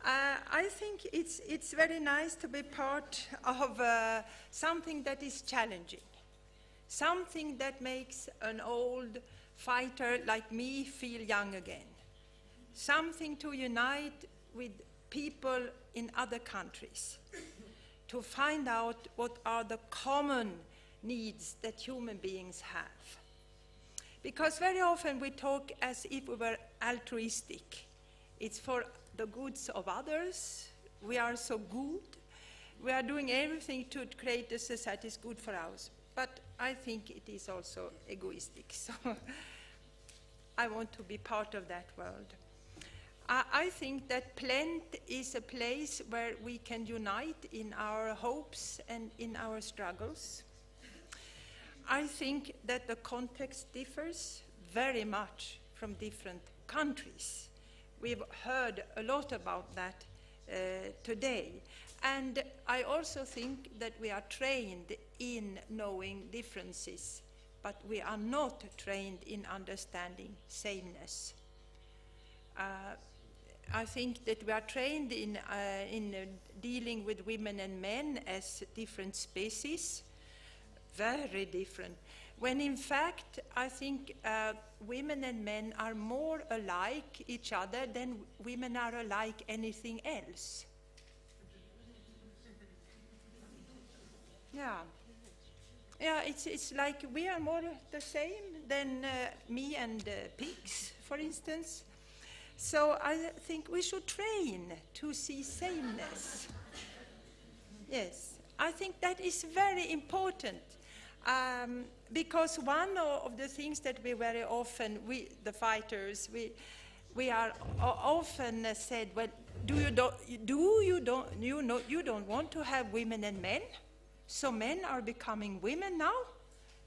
I think it's very nice to be part of something that is challenging, something that makes an old fighter like me feel young again, something to unite with people in other countries, to find out what are the common needs that human beings have. Because very often we talk as if we were altruistic. It's for the goods of others. We are so good. We are doing everything to create a society that's good for us. But I think it is also egoistic. So I want to be part of that world. I think that PLENT is a place where we can unite in our hopes and in our struggles. I think that the context differs very much from different countries. We've heard a lot about that today. And I also think that we are trained in knowing differences, but we are not trained in understanding sameness. I think that we are trained in dealing with women and men as different species, very different, when in fact I think women and men are more alike each other than women are alike anything else. Yeah. Yeah, it's like we are more the same than me and pigs, for instance. So I think we should train to see sameness. Yes, I think that is very important. Because one of the things that we very often, we, the fighters, we are often said, well, you don't want to have women and men? So men are becoming women now,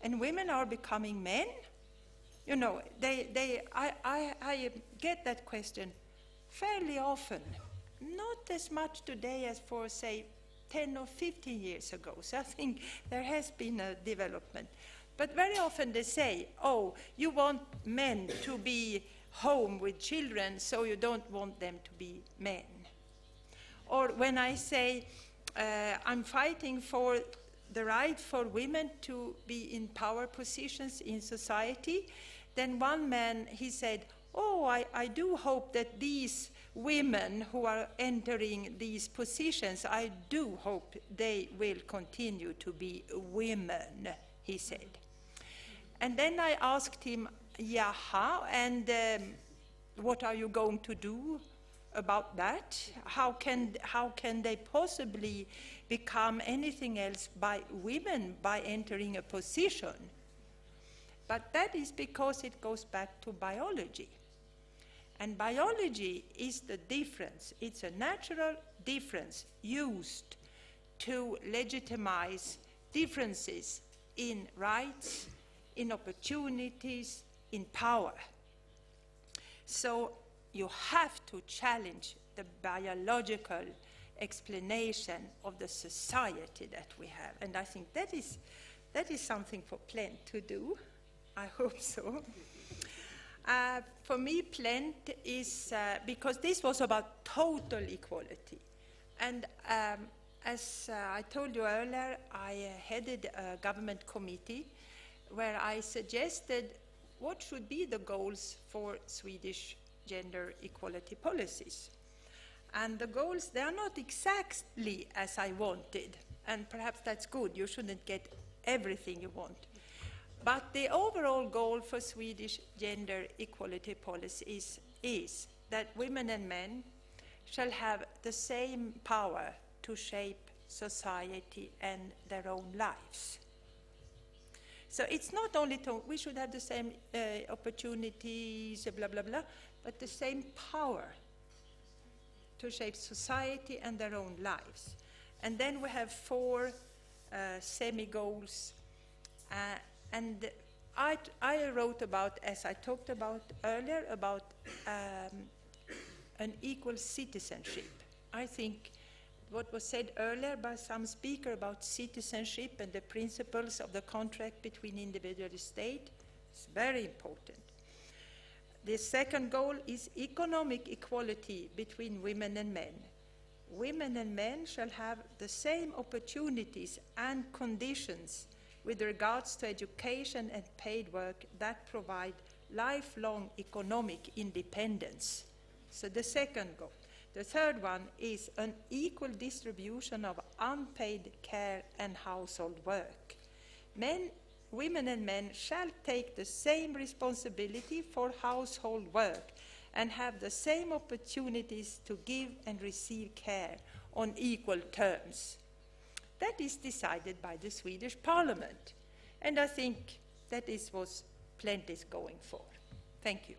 and women are becoming men? You know, I get that question fairly often. Not as much today as for, say, 10 or 15 years ago. So I think there has been a development. But very often they say, oh, you want men to be home with children, so you don't want them to be men. Or when I say, I'm fighting for the right for women to be in power positions in society, then one man, he said, oh, I do hope that these women who are entering these positions, I do hope they will continue to be women, he said. And then I asked him, yaha, and what are you going to do about that? How can they possibly become anything else by women by entering a position? But that is because it goes back to biology. And biology is the difference. It's a natural difference used to legitimize differences in rights, in opportunities, in power. So you have to challenge the biological explanation of the society that we have. And I think that is something for PLENT to do. I hope so. For me, PLENT is, because this was about total equality. And as I told you earlier, I headed a government committee where I suggested what should be the goals for Swedish gender equality policies. And the goals, they are not exactly as I wanted. And perhaps that's good. You shouldn't get everything you want. But the overall goal for Swedish gender equality policies is that women and men shall have the same power to shape society and their own lives. So it's not only we should have the same opportunities, blah, blah, blah, but the same power to shape society and their own lives. And then we have 4 semi-goals. And I wrote about, as I talked about earlier, about an equal citizenship. I think what was said earlier by some speaker about citizenship and the principles of the contract between individual and state is very important. The second goal is economic equality between women and men. Women and men shall have the same opportunities and conditions with regards to education and paid work that provide lifelong economic independence. So the second goal. The third one is an equal distribution of unpaid care and household work. Women and men shall take the same responsibility for household work and have the same opportunities to give and receive care on equal terms. That is decided by the Swedish Parliament, and I think that is what PLENT is going for. Thank you.